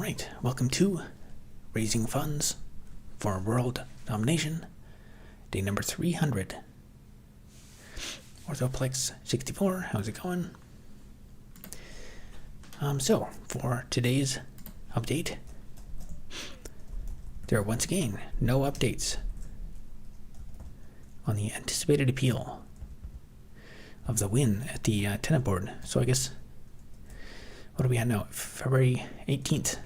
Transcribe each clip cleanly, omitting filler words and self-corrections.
right, welcome to Raising Funds for World Domination, day number 300. Orthoplex 64, how's it going? So, for today's update, there are once again no updates on the anticipated appeal of the win at the tenant board. So I guess, what do we have now? February 18th.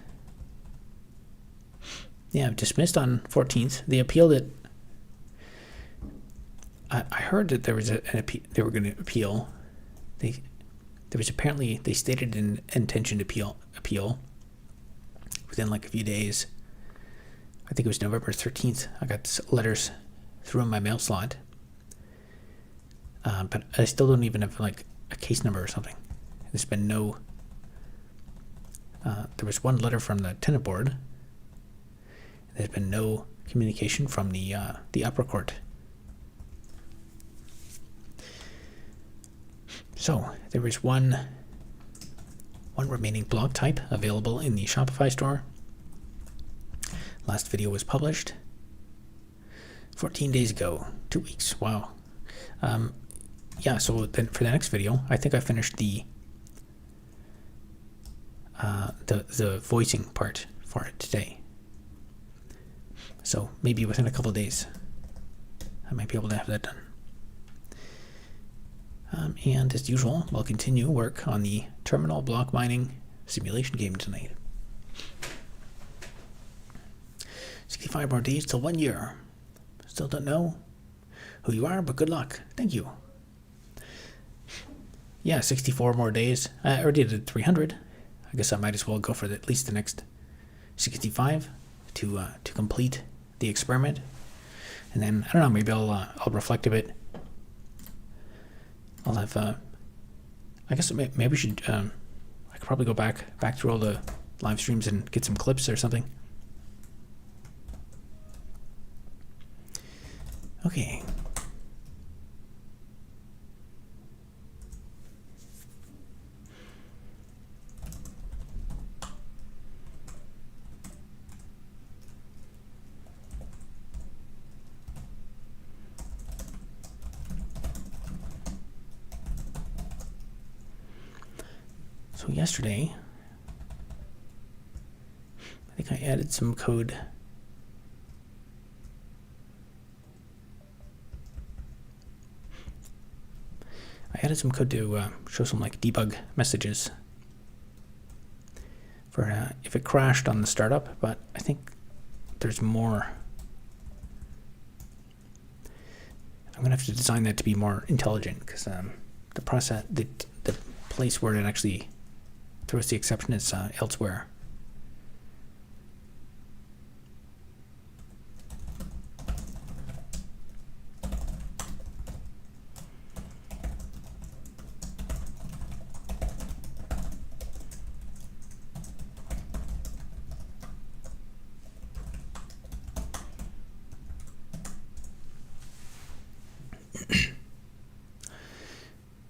Yeah, dismissed on 14th. They appealed it. I heard that there was an appeal. They were going to appeal. There was apparently, they stated an intention to appeal within like a few days. I think it was November 13th. I got letters through in my mail slot. But I still don't even have like a case number or something. There's been no, there was one letter from the tenant board. There's been no communication from the upper court. So there is one remaining block type available in the Shopify Store. Last video was published 14 days ago, 2 weeks. Wow. Yeah, so then for the next video, I think I finished the voicing part for it today. So maybe within a couple of days, I might be able to have that done. And as usual, we'll continue work on the terminal block mining simulation game tonight. 65 more days till 1 year. Still don't know who you are, but good luck. Thank you. Yeah, 64 more days. I already did 300. I guess I might as well go for at least the next 65 to complete the experiment. And then, I don't know, maybe I'll reflect a bit. I'll have, I guess maybe we should, I could probably go back through all the live streams and get some clips or something. Okay. So yesterday, I think I added some code. I added some code to show some like debug messages for if it crashed on the startup, but I think there's more. I'm gonna have to design that to be more intelligent because the process, the place where it actually throws the exception is elsewhere.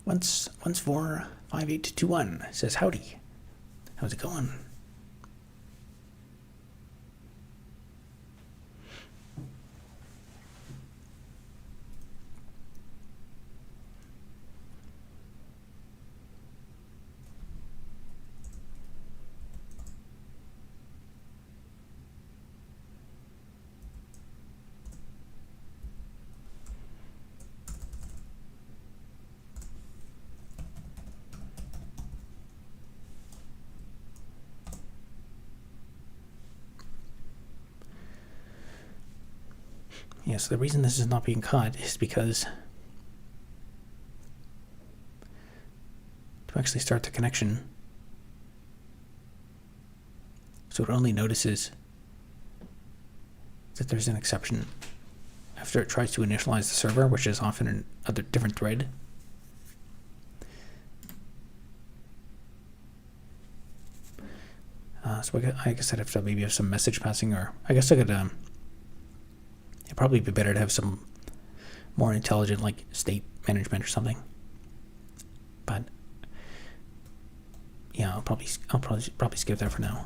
Once 45821 says howdy. How's it going? Yeah, so the reason this is not being caught is because to actually start the connection, so it only notices that there's an exception after it tries to initialize the server, which is often a different thread. So I guess I'd have to maybe have some message passing, or I guess I could it'd probably be better to have some more intelligent like state management or something. But yeah, I'll probably skip that for now.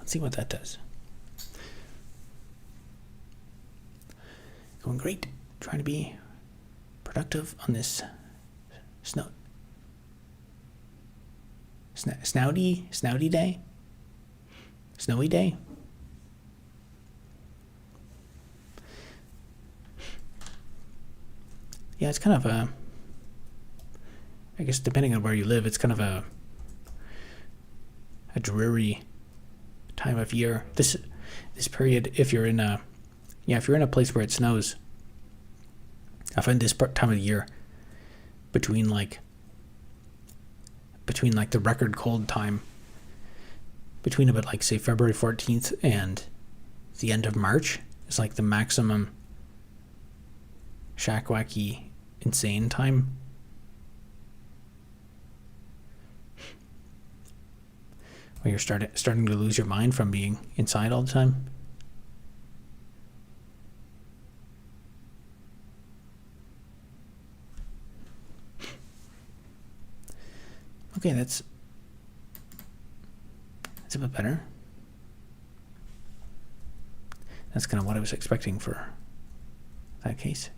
Let's see what that does. Going great. Trying to be productive on this snouty day. Snowy day. Yeah, it's kind of a, I guess depending on where you live, it's kind of a dreary time of year. This period, if you're in a place where it snows, I find this time of the year between like the record cold time, between about like say February 14th and the end of March, is like the maximum shack-wacky insane time. Where you're starting to lose your mind from being inside all the time. Okay, that's a bit better. That's kind of what I was expecting for that case.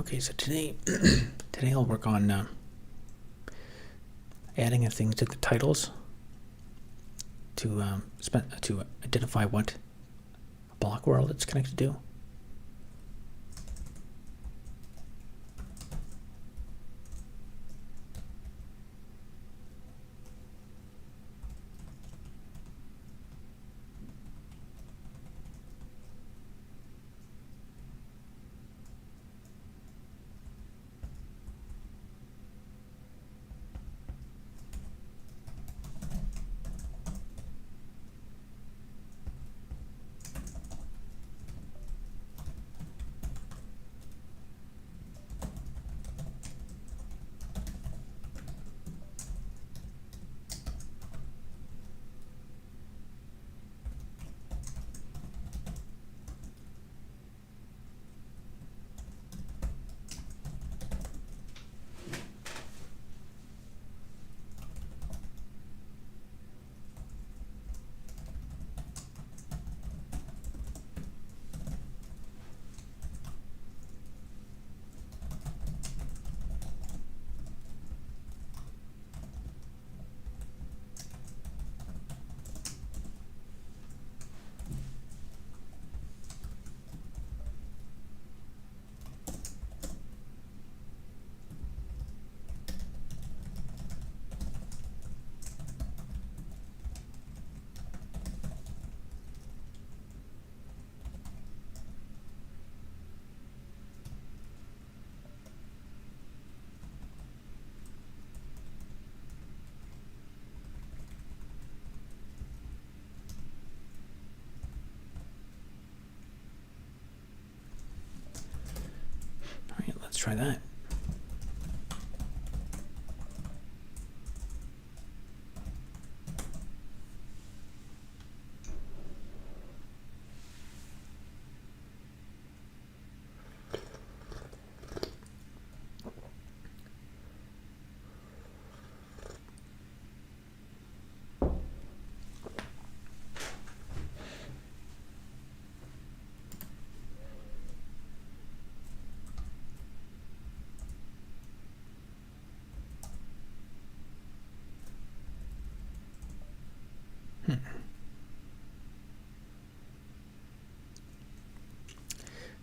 Okay, so today I'll work on adding a thing to the titles to identify what block world it's connected to. All right, let's try that.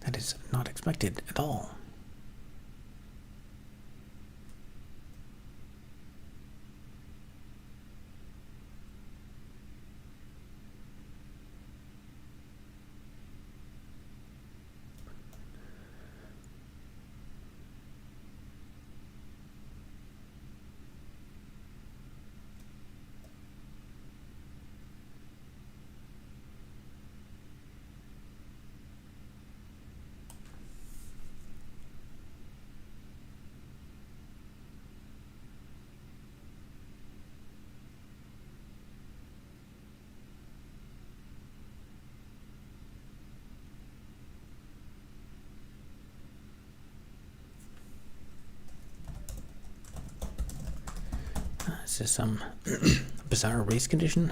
That is not expected at all. This is some bizarre race condition.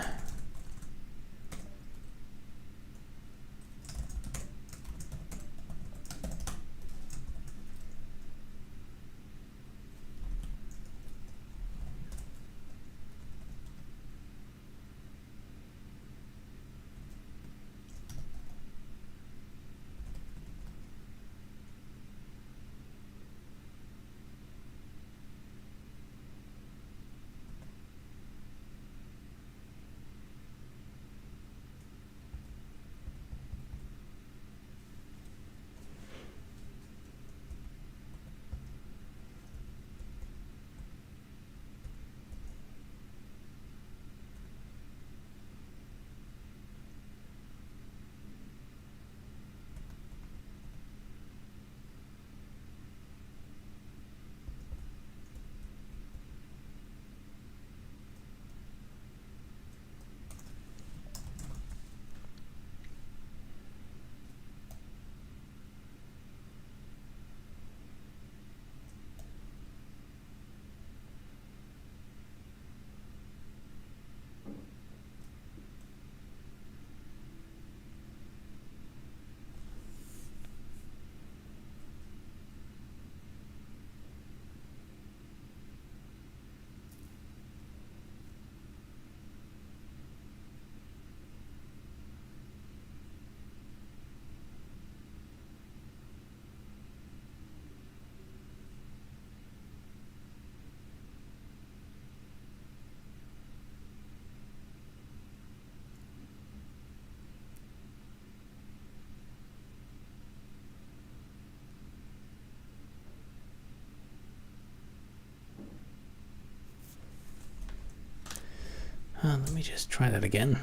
Let me just try that again.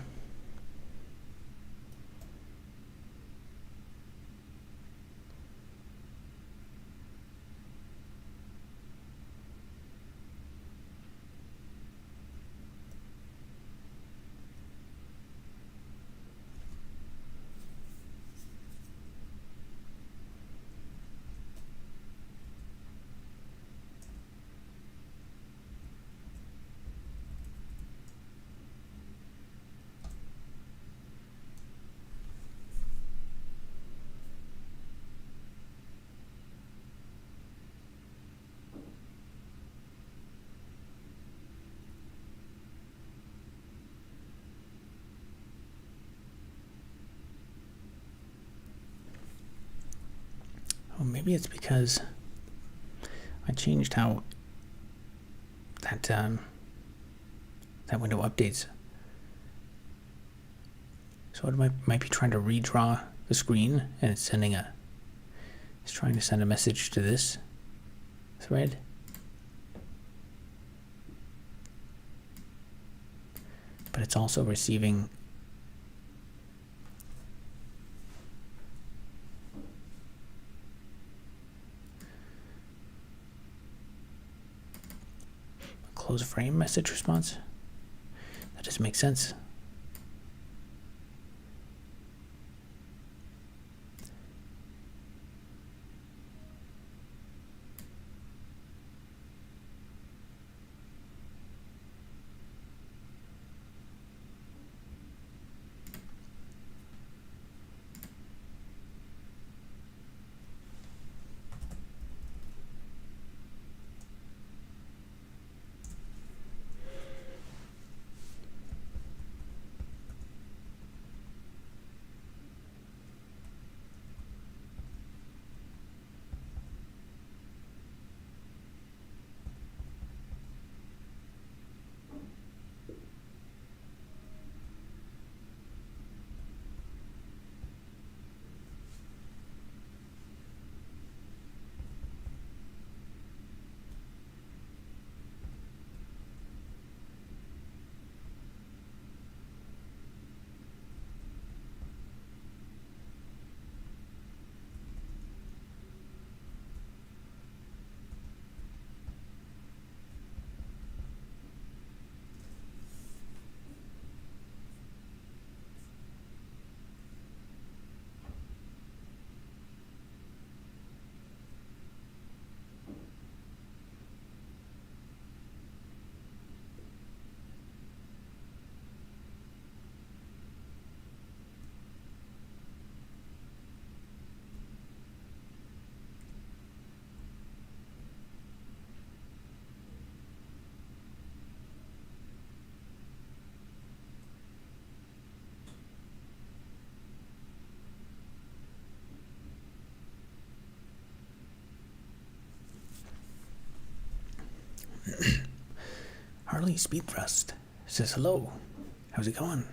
Oh, maybe it's because I changed how that window updates. So it might be trying to redraw the screen, and it's trying to send a message to this thread. But it's also receiving a close frame message response. That doesn't make sense. Harley Speed Thrust says hello. How's it going?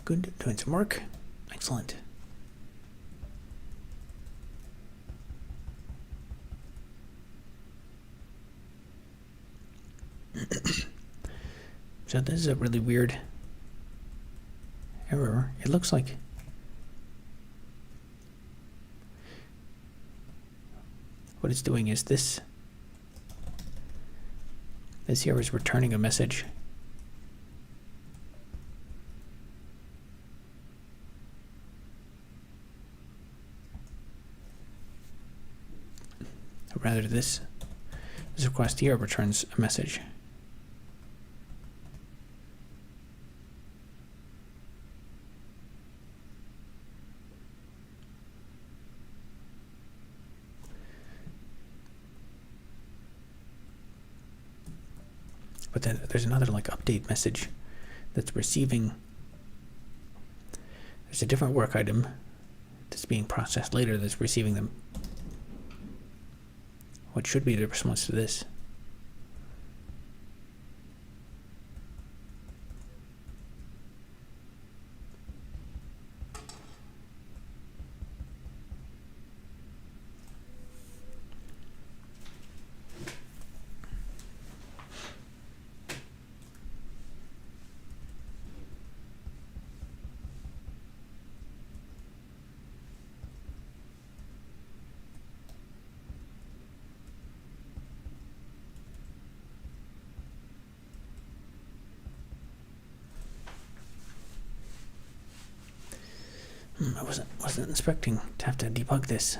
Good. Doing some work. Excellent. So this is a really weird error. It looks like what it's doing is this here is returning a message. Or rather, this request here returns a message. But then there's another like update message that's receiving. There's a different work item that's being processed later that's receiving them. What should be the response to this? I wasn't expecting to have to debug this.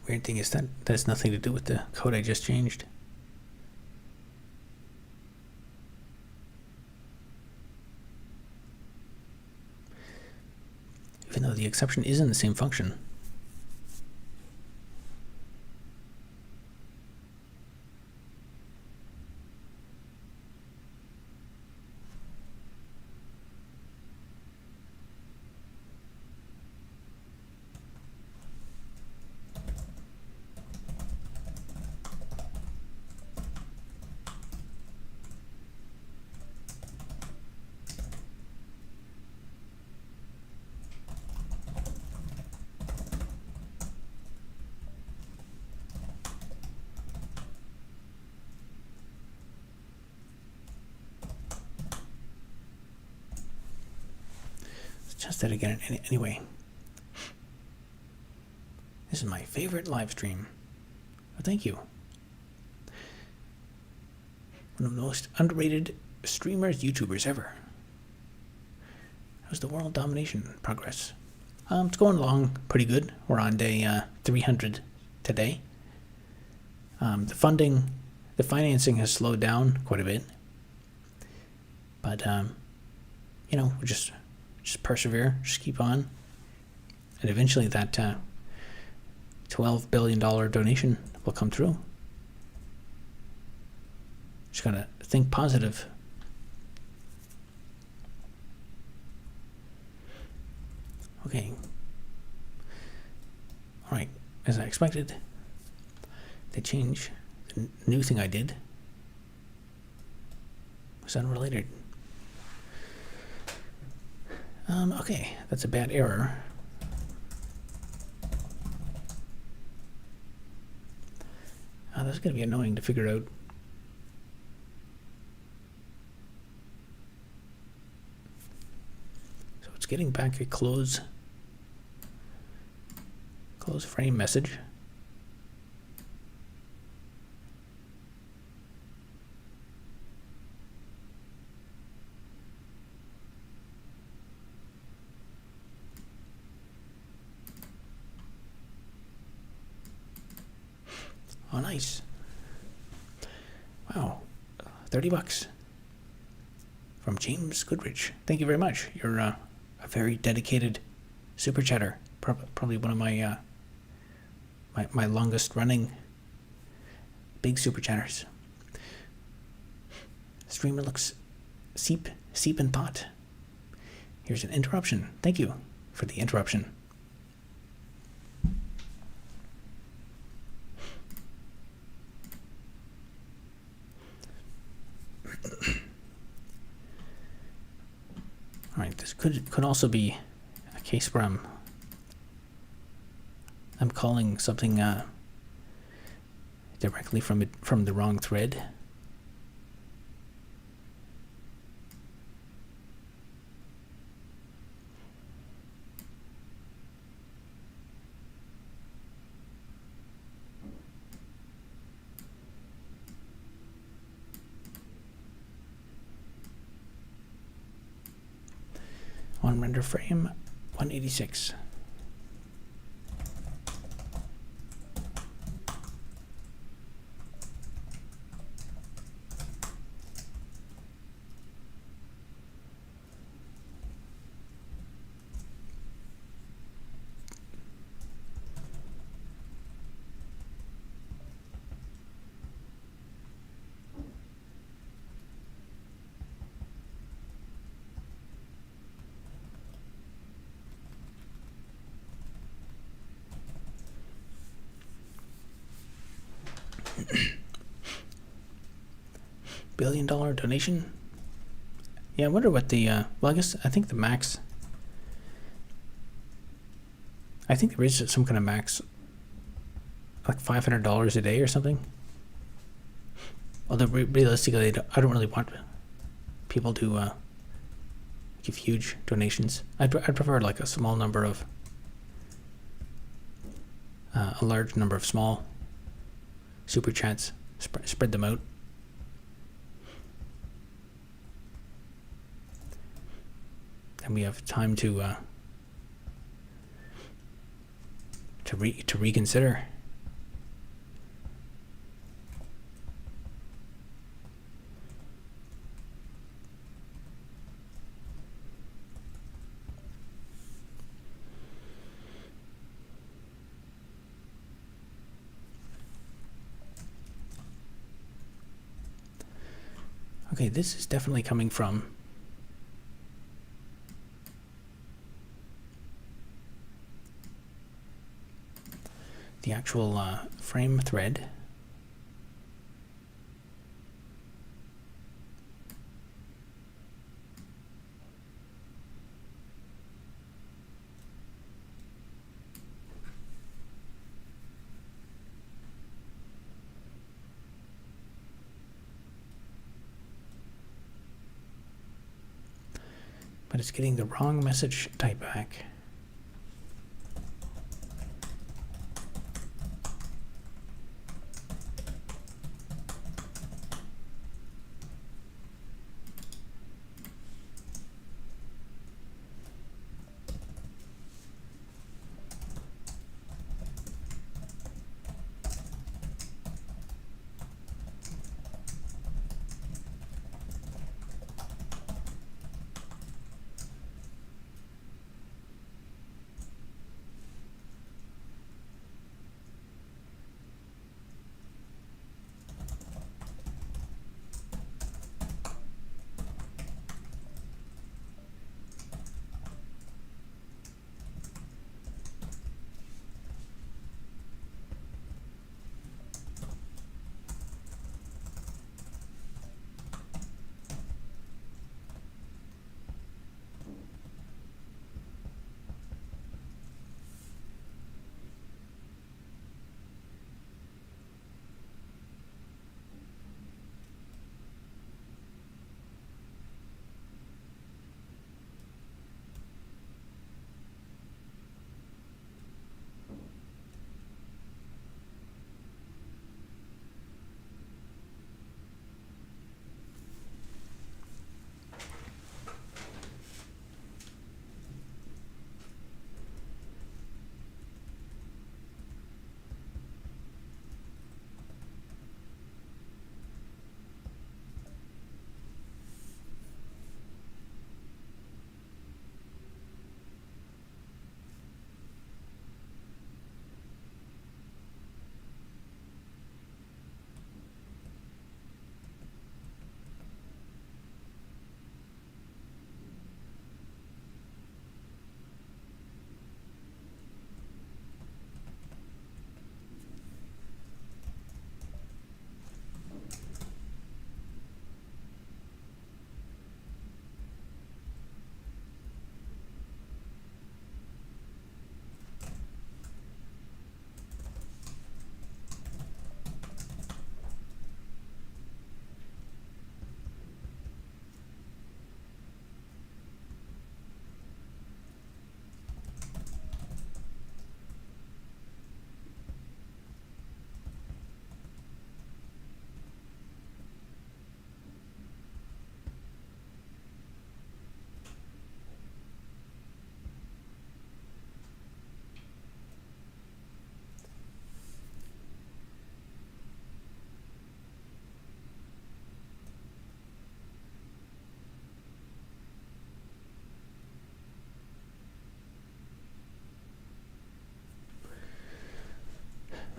Weird thing is that has nothing to do with the code I just changed. Even though the exception is in the same function. Just that again. Anyway, this is my favorite live stream. Well, thank you. One of the most underrated streamers, YouTubers ever. How's the world domination progress? It's going along pretty good. We're on day 300 today. The financing has slowed down quite a bit, but we just persevere, just keep on, and eventually that $12 billion donation will come through. Just gotta think positive. Okay. All right. As I expected, they changed. The new thing I did was unrelated. Okay, that's a bad error. That's going to be annoying to figure out. So it's getting back a close frame message. Oh, nice. Wow. $30 from James Goodrich. Thank you very much. You're a very dedicated super chatter. Probably one of my my longest running big super chatters. Streamer looks seep in thought. Here's an interruption. Thank you for the interruption. All right, this could also be a case where I'm calling something directly from the wrong thread. On render frame 186. $1 billion donation. Yeah, I wonder what the well, I think the max. I think there is some kind of max, like $500 a day or something. Although realistically, I don't really want people to give huge donations. I'd prefer like a small number of, a large number of small super chats. Spread them out. And we have time to reconsider. Okay, this is definitely coming from the actual frame thread. But it's getting the wrong message type back.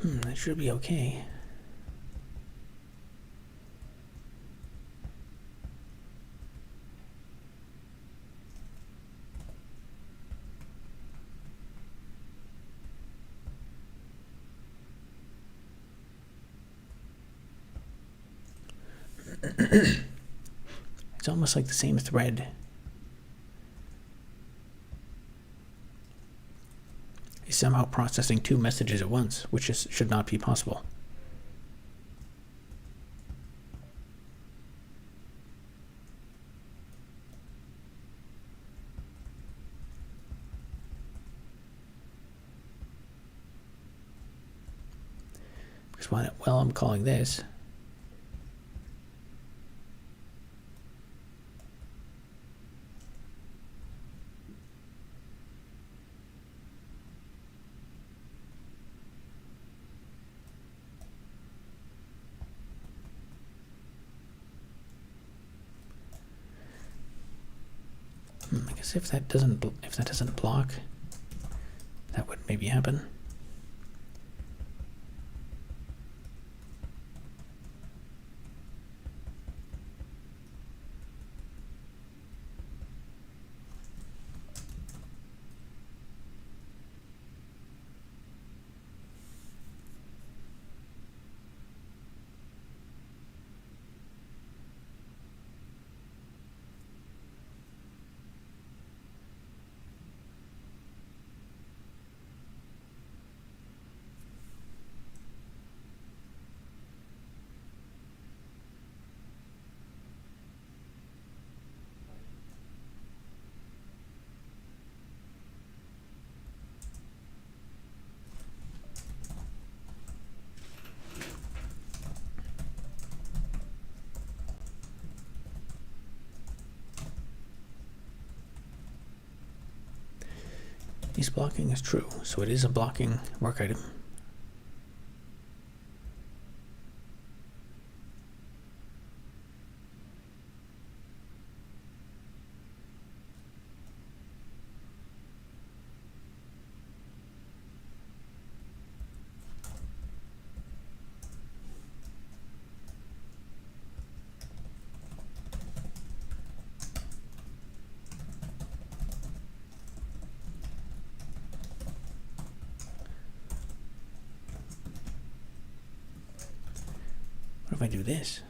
That should be okay. It's almost like the same thread is somehow processing two messages at once, which should not be possible. Because while I'm calling this, I guess if that doesn't block, that would maybe happen. Is blocking is true, so it is a blocking work item. What if I do this?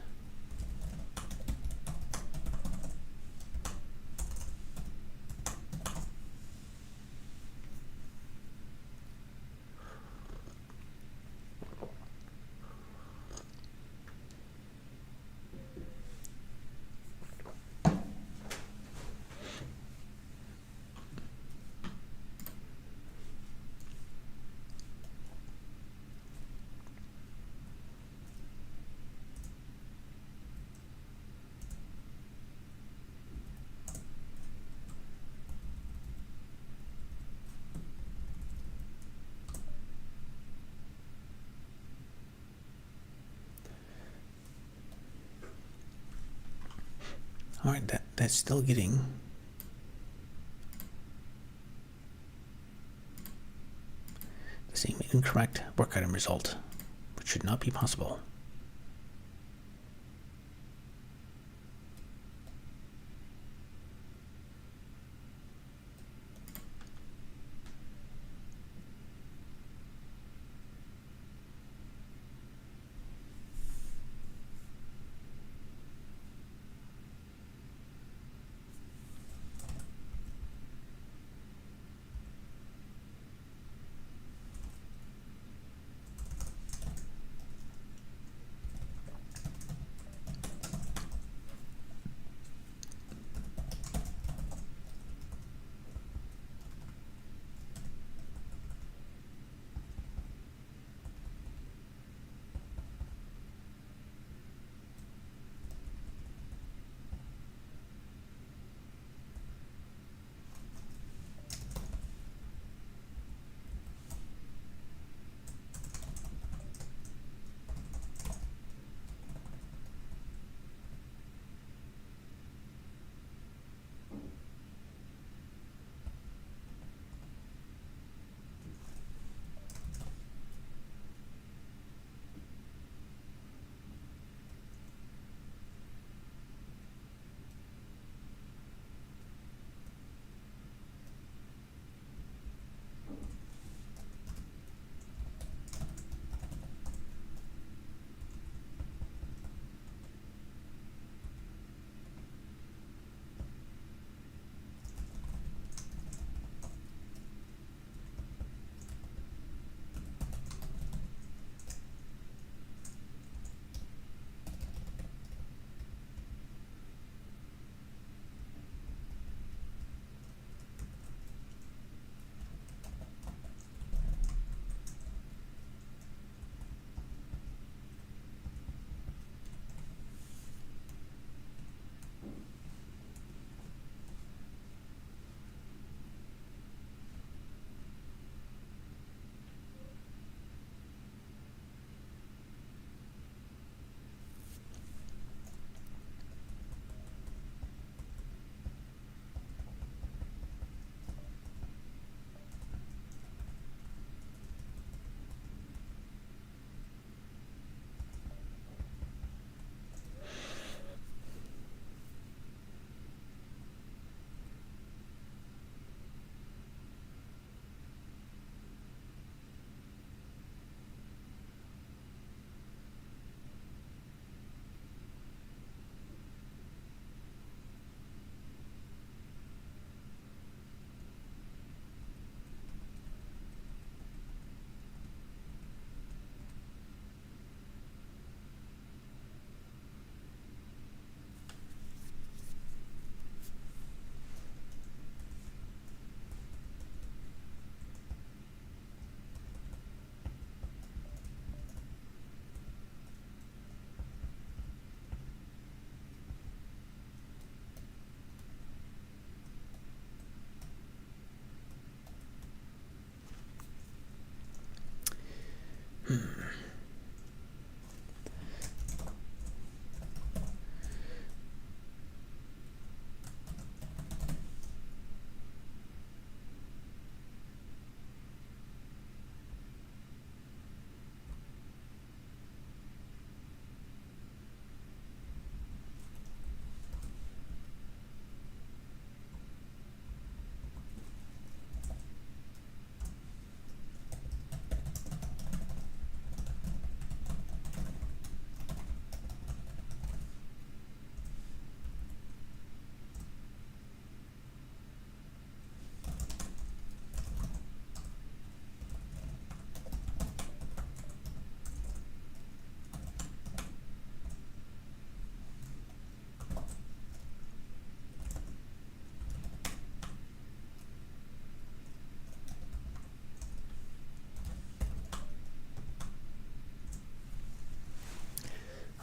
All right, that's still getting the same incorrect work item result, which should not be possible.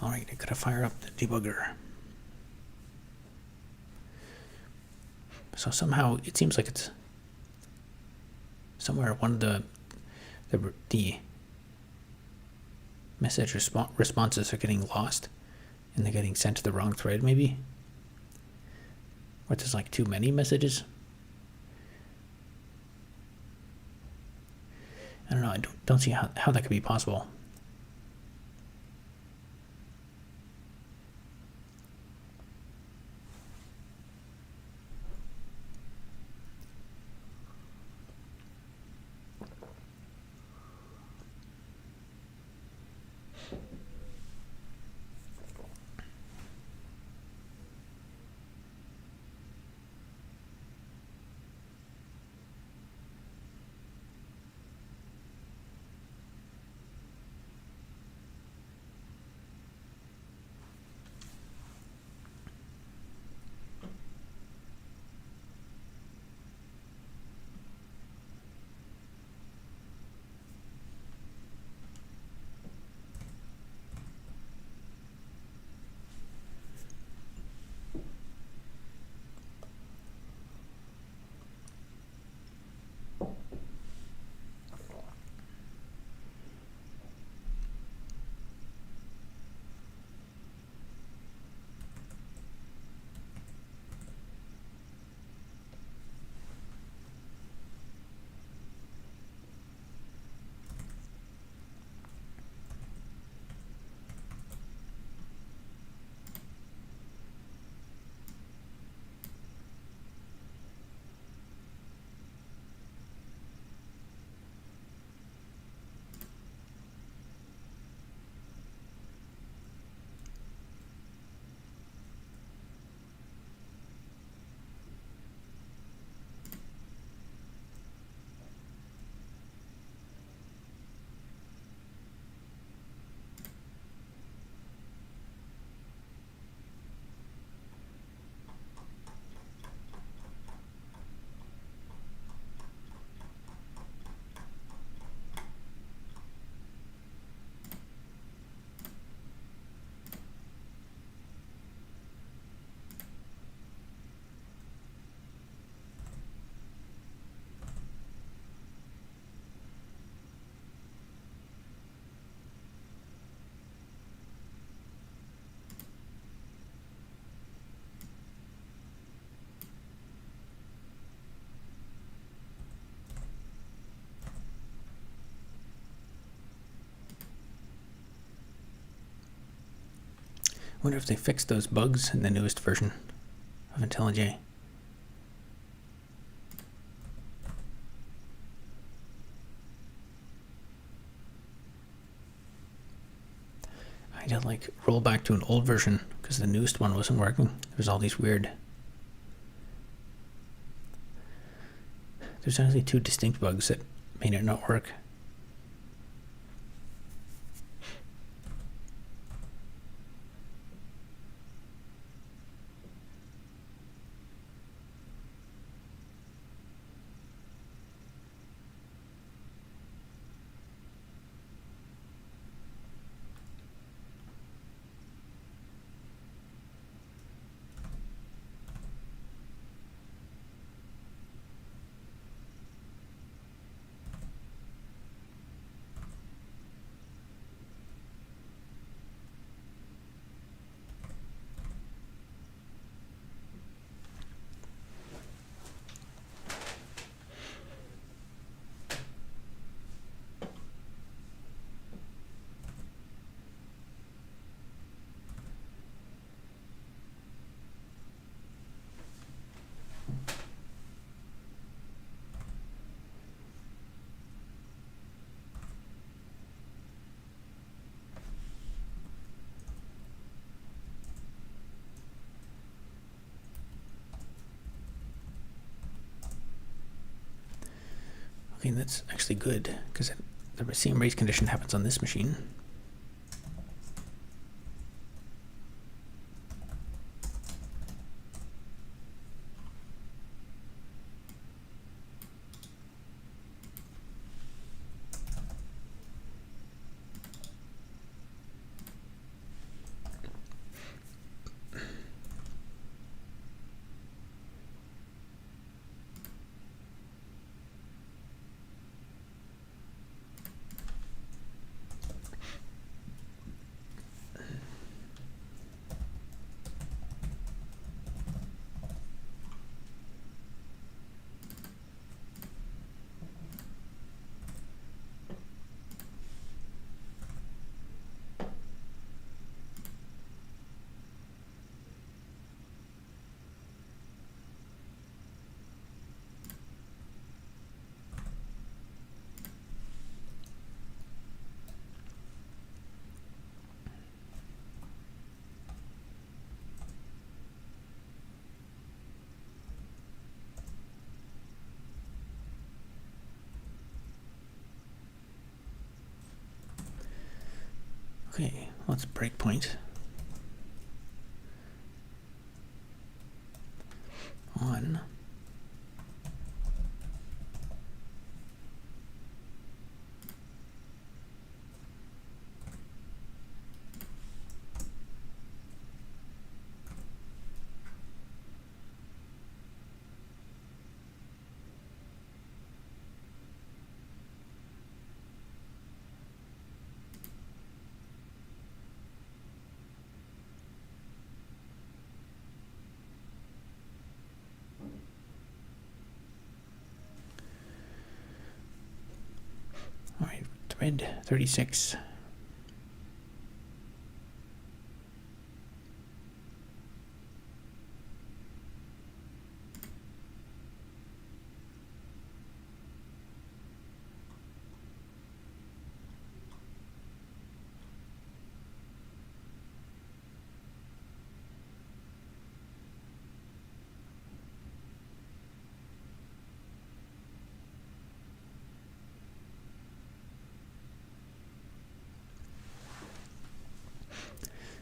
All right, I gotta fire up the debugger. So somehow it seems like it's somewhere one of the message responses are getting lost and they're getting sent to the wrong thread, maybe. Or there's like too many messages. I don't know. I don't see how that could be possible. I wonder if they fixed those bugs in the newest version of IntelliJ. I had to like roll back to an old version because the newest one wasn't working. There's all these weird. There's actually two distinct bugs that made it not work. Okay, that's actually good because the same race condition happens on this machine. Okay, let's breakpoint on all right, thread 36.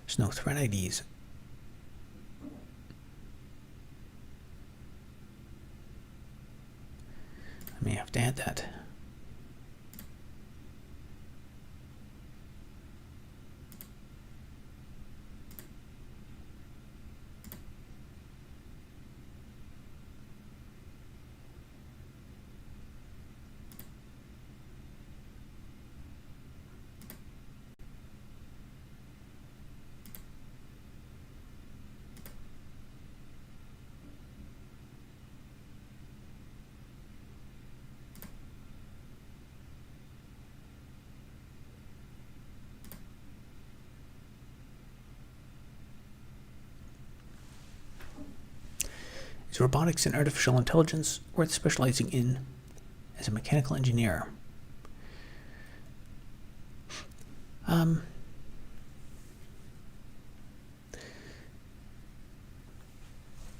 There's no thread IDs. I may have to add that. Is robotics and artificial intelligence worth specializing in as a mechanical engineer?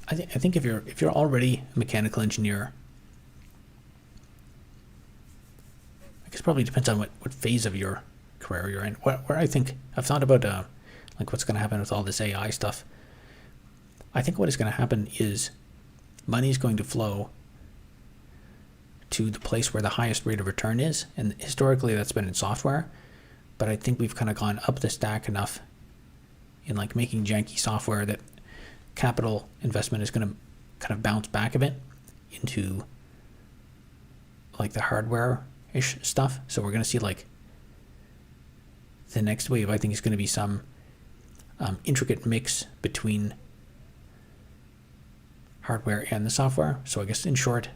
I think if you're already a mechanical engineer, I guess it probably depends on what phase of your career you're in. Where I think I've thought about like what's going to happen with all this AI stuff. I think what is going to happen is money is going to flow to the place where the highest rate of return is, and historically that's been in software. But I think we've kind of gone up the stack enough in like making janky software that capital investment is going to kind of bounce back a bit into like the hardware-ish stuff. So we're going to see like the next wave, I think, is going to be some intricate mix between hardware and the software. So I guess in short,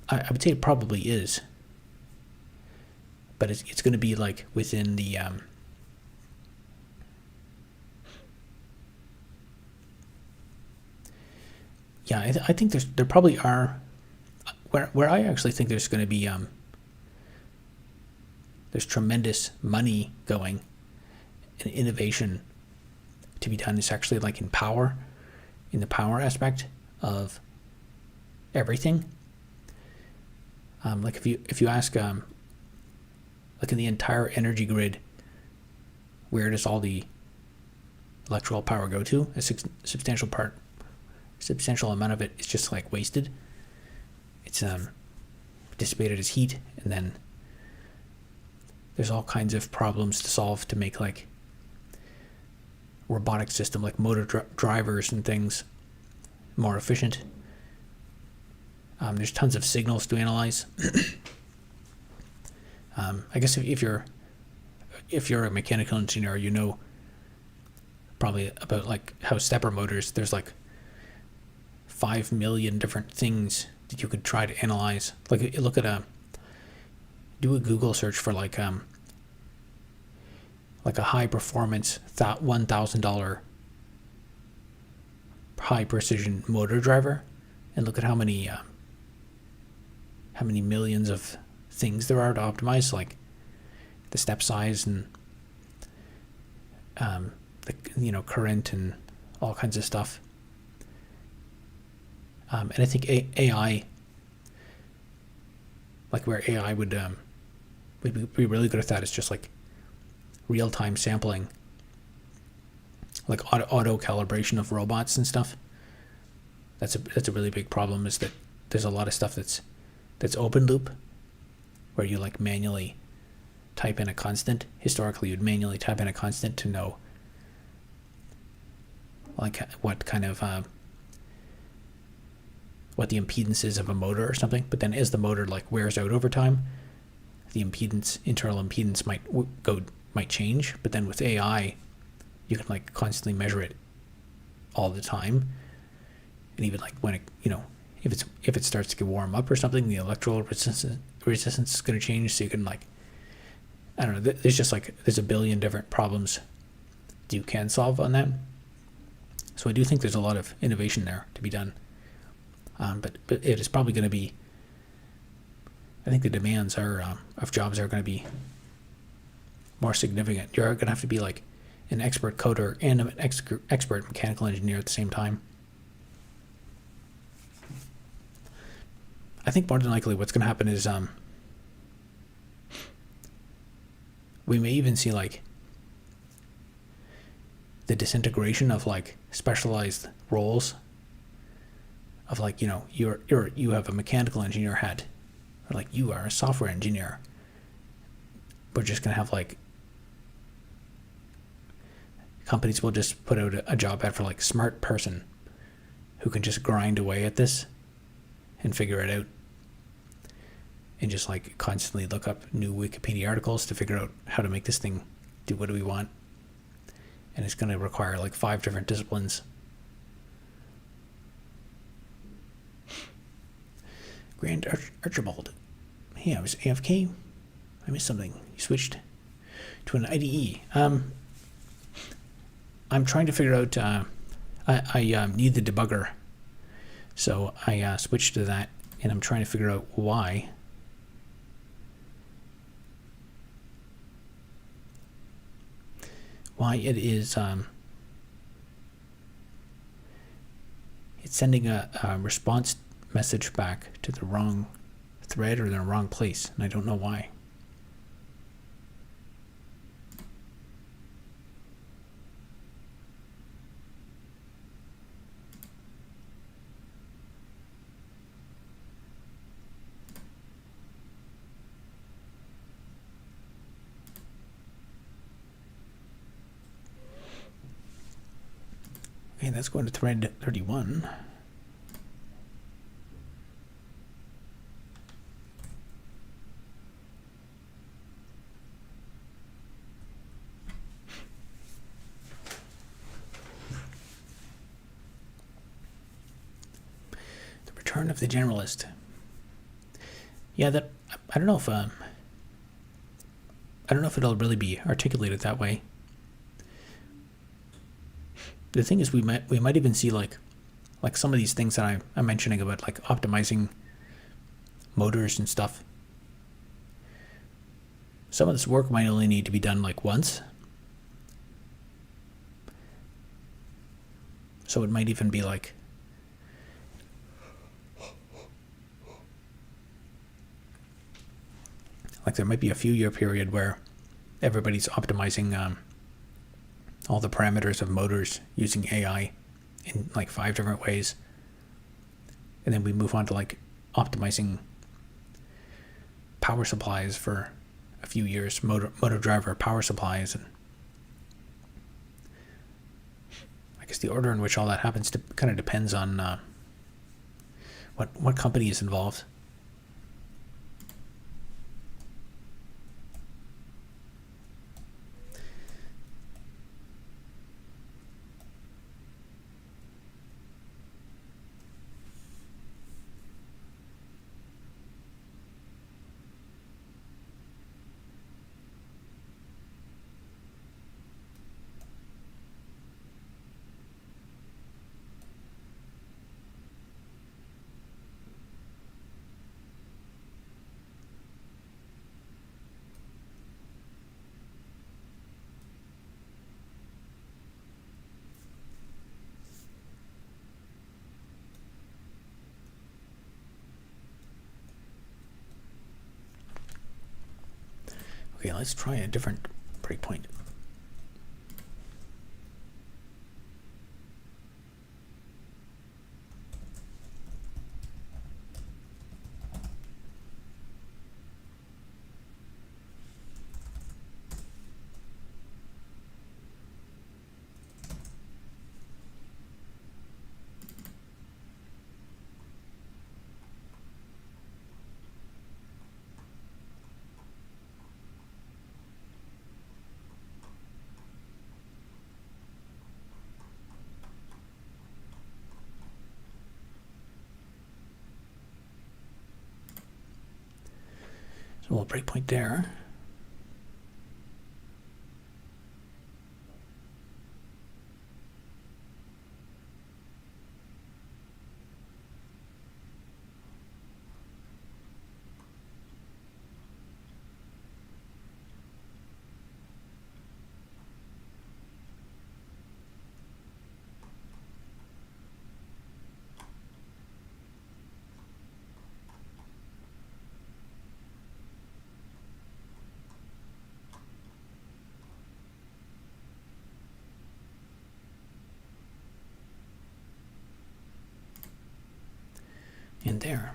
I would say it probably is, but it's going to be like within the yeah, I think there probably are where I actually think there's going to be there's tremendous money going and innovation to be done is actually like in the power aspect of everything. Like if you ask like in the entire energy grid, where does all the electrical power go to? A substantial amount of it is just like wasted. It's dissipated as heat, and then there's all kinds of problems to solve to make like robotic system like motor drivers and things more efficient. There's tons of signals to analyze. I guess if you're a mechanical engineer, you know probably about like how stepper motors, there's like 5 million different things that you could try to analyze. Like look at do a Google search for like a high performance $1,000 high precision motor driver, and look at how many millions of things there are to optimize, like the step size and the current and all kinds of stuff. And I think AI, like where AI would be really good at that, is just like real-time sampling, like auto calibration of robots and stuff. That's a really big problem, is that there's a lot of stuff that's open loop, where you like manually type in a constant. Historically, you'd manually type in a constant to know like what kind of what the impedance is of a motor or something. But then as the motor like wears out over time, the internal impedance might change. But then with AI, you can like constantly measure it all the time, and even like when it, if it starts to warm up or something, the electrical resistance is going to change. So you can like, I don't know, there's a billion different problems you can solve on that. So I do think there's a lot of innovation there to be done. But it is probably going to be, I think the demands of jobs are going to be more significant. You're going to have to be like an expert coder and an expert mechanical engineer at the same time. I think more than likely what's going to happen is we may even see like the disintegration of like specialized roles of like, you have a mechanical engineer hat, or like you are a software engineer. We're just going to have like, companies will just put out a job ad for like smart person who can just grind away at this and figure it out, and just like constantly look up new Wikipedia articles to figure out how to make this thing do what do we want. And it's going to require like 5 different disciplines. Grand Archibald. Hey, I was AFK. I missed something. You switched to an IDE. I'm trying to figure out, I need the debugger. So I switched to that, and I'm trying to figure out why. Why it is, it's sending a response message back to the wrong thread or the wrong place, and I don't know why. Okay, that's going to thread 31. The return of the generalist. Yeah, that I don't know if it'll really be articulated that way. The thing is, we might even see like some of these things that I'm mentioning about like optimizing motors and stuff. Some of this work might only need to be done like once. So it might even be like there might be a few year period where everybody's optimizing all the parameters of motors using AI in like 5 different ways. And then we move on to like optimizing power supplies for a few years, motor driver power supplies. And I guess the order in which all that happens kind of depends on what company is involved. Okay, let's try a different breakpoint. So we'll breakpoint there. And there.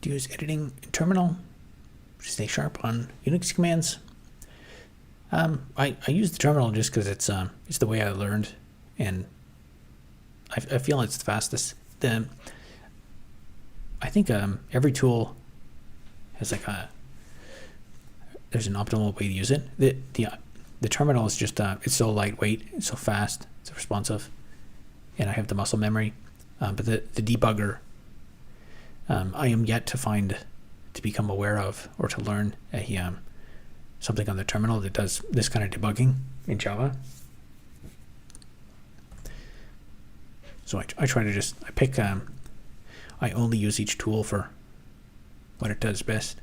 To use editing in terminal, stay sharp on Unix commands. I use the terminal just because it's the way I learned, and I feel it's the fastest. I think every tool has like there's an optimal way to use it. The terminal is just it's so lightweight, it's so fast, it's responsive, and I have the muscle memory. But the debugger, I am yet to become aware of or to learn something on the terminal that does this kind of debugging in Java. So I try to I only use each tool for what it does best.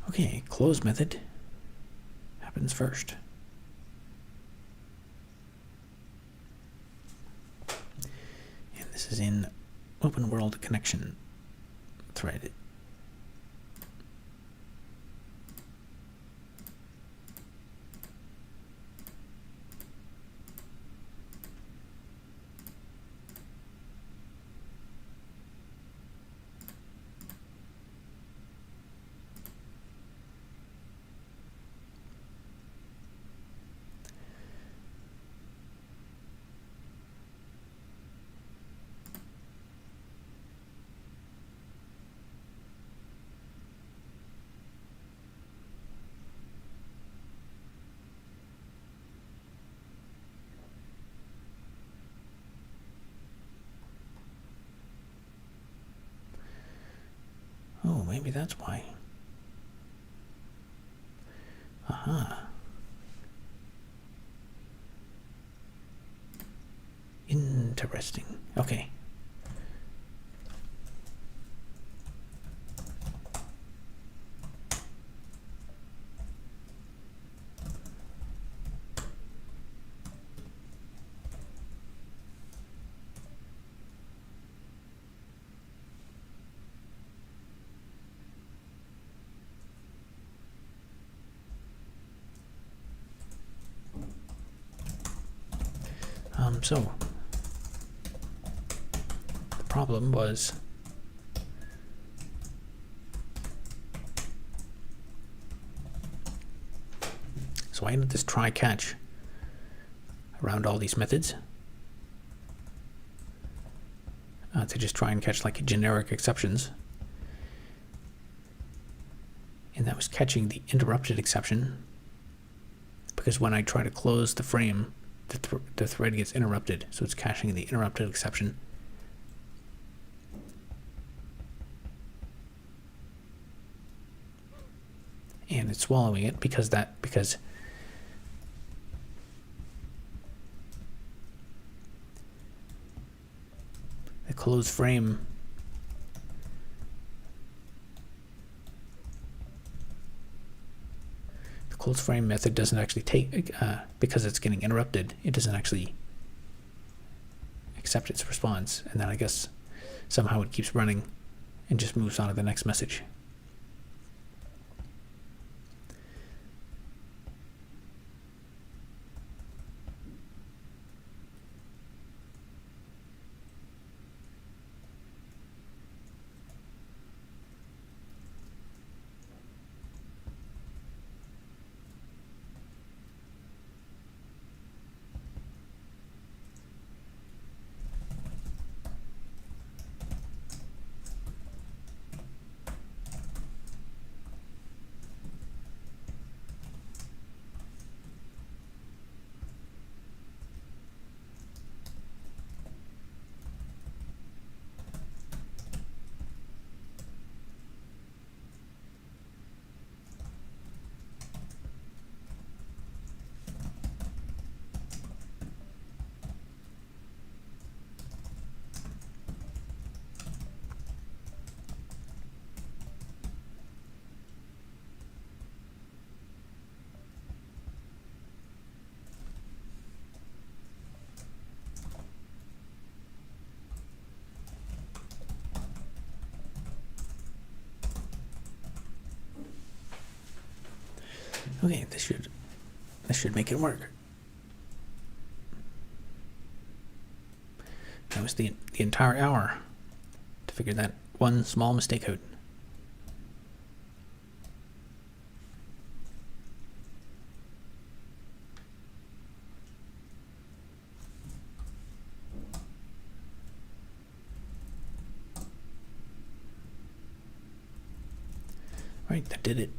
Okay, close method happens first. And this is in open world connection thread. Oh, maybe that's why. Aha. Interesting. Okay. So the problem was I ended this try catch around all these methods to just try and catch like generic exceptions, and that was catching the interrupted exception because when I try to close the frame, the thread gets interrupted. So it's caching the interrupted exception. And it's swallowing it because the closed frame method doesn't actually take, because it's getting interrupted, it doesn't actually accept its response, and then I guess somehow it keeps running and just moves on to the next message. Okay, this should make it work. That was the entire hour to figure that one small mistake out. Right, that did it.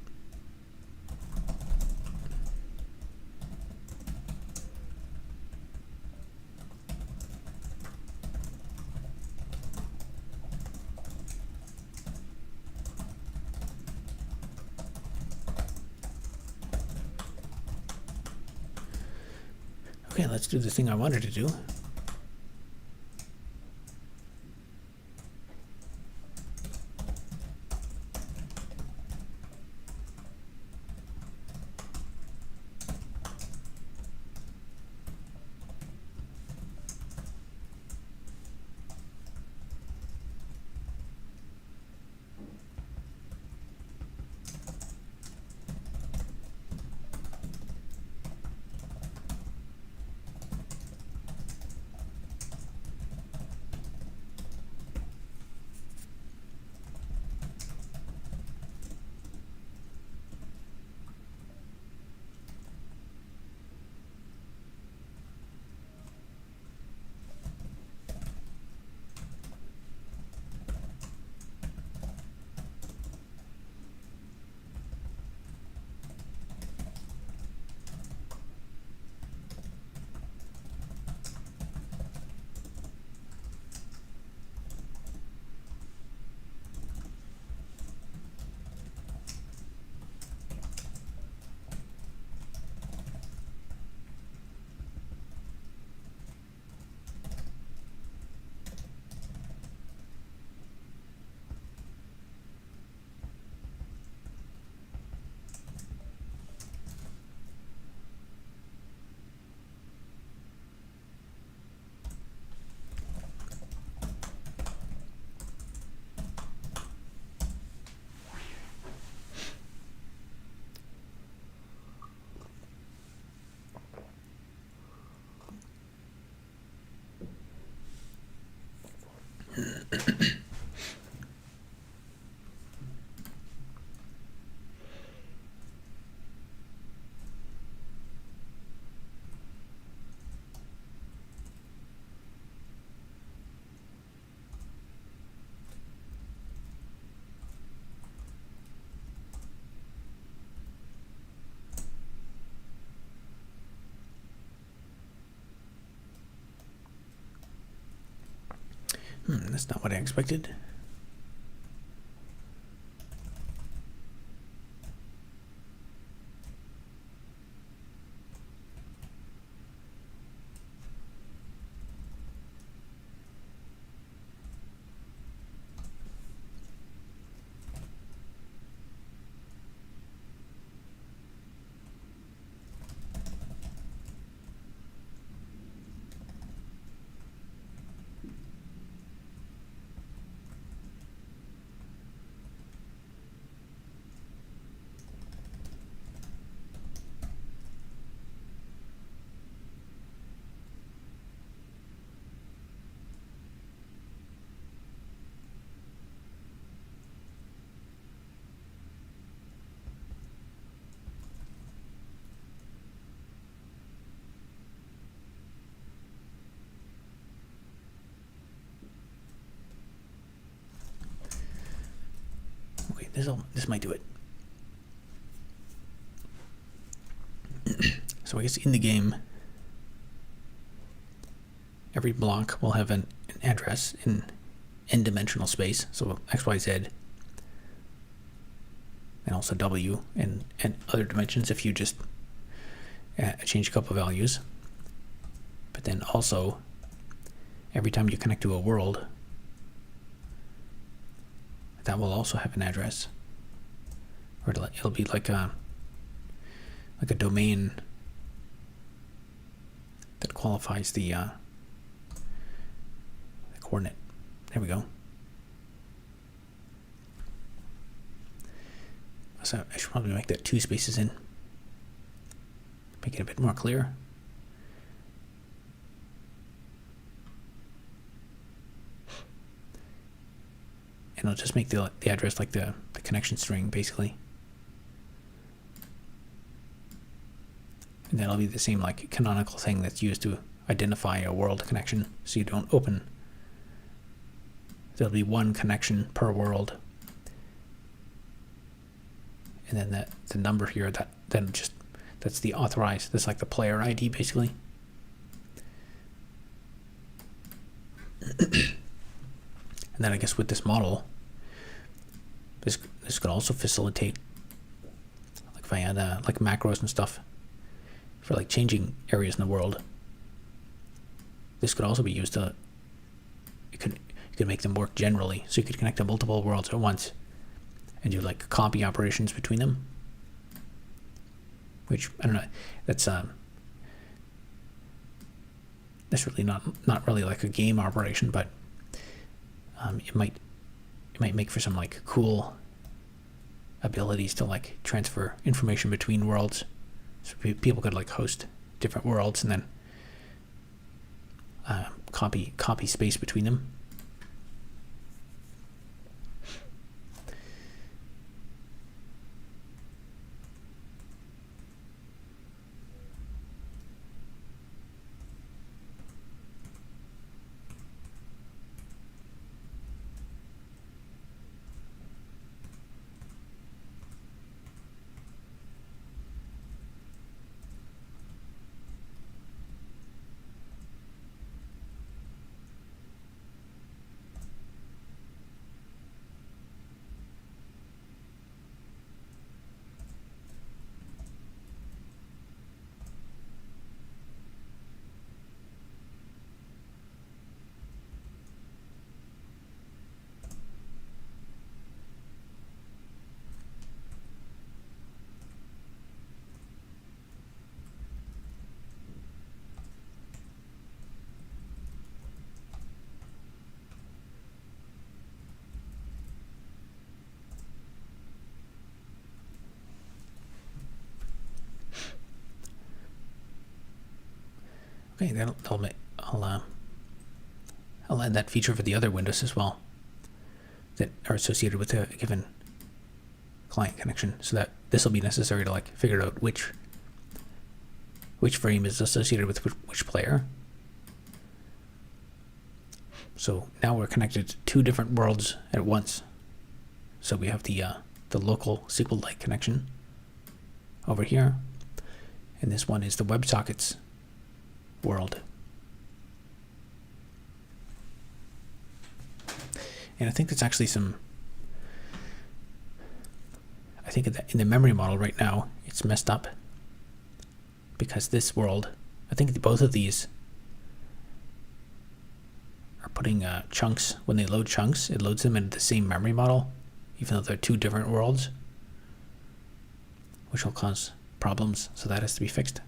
Okay, let's do the thing I wanted to do. That's not what I expected. Okay, this might do it. So I guess in the game, every block will have an address in n-dimensional space, so X, Y, Z, and also W, and other dimensions if you just change a couple values. But then also, every time you connect to a world, that will also have an address, or it'll be like a domain that qualifies the coordinate. There we go. So I should probably make that 2 spaces in, make it a bit more clear. And I'll just make the address like the connection string, basically. And that'll be the same like canonical thing that's used to identify a world connection, so you don't open. There'll be one connection per world, and then the number here that's the authorized. That's like the player ID, basically. And then I guess with this model, this could also facilitate, like if I had like macros and stuff for like changing areas in the world. This could also be used to, you could make them work generally, so you could connect to multiple worlds at once and do like copy operations between them. Which I don't know, that's really not really like a game operation, but it might make for some like cool abilities to like transfer information between worlds, so people could like host different worlds and then copy space between them. Okay, I'll add that feature for the other windows as well that are associated with a given client connection, so that this will be necessary to like figure out which frame is associated with which player. So now we're connected to 2 different worlds at once. So we have the local SQLite connection over here, and this one is the WebSockets world. And I think that's actually I think in the memory model right now, it's messed up. Because this world, I think both of these are putting chunks, when they load chunks, it loads them into the same memory model, even though they're two different worlds, which will cause problems, so that has to be fixed.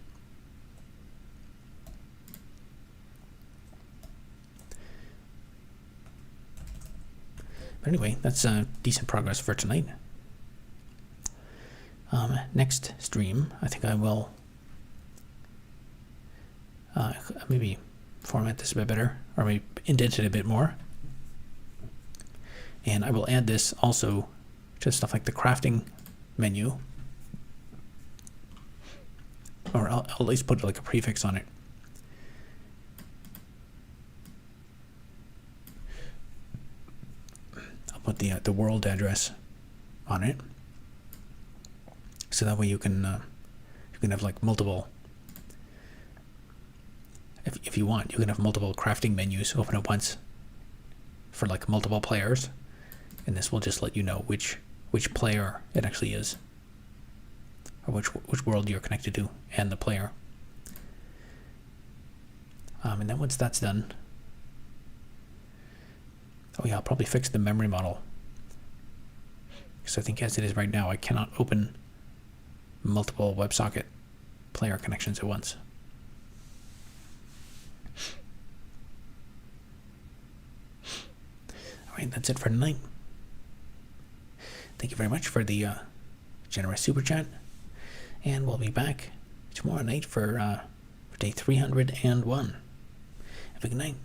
But anyway, that's decent progress for tonight. Next stream, I think I will maybe format this a bit better, or maybe indent it a bit more. And I will add this also to stuff like the crafting menu, or I'll at least put like a prefix on it. I'll put the world address on it, so that way you can have like multiple. If you want, you can have multiple crafting menus open at once for like multiple players, and this will just let you know which player it actually is, or which world you're connected to and the player. And then once that's done, oh yeah, I'll probably fix the memory model, because I think as it is right now, I cannot open multiple WebSocket player connections at once. Alright, that's it for tonight. Thank you very much for the generous super chat, and we'll be back tomorrow night for day 301. Have a good night.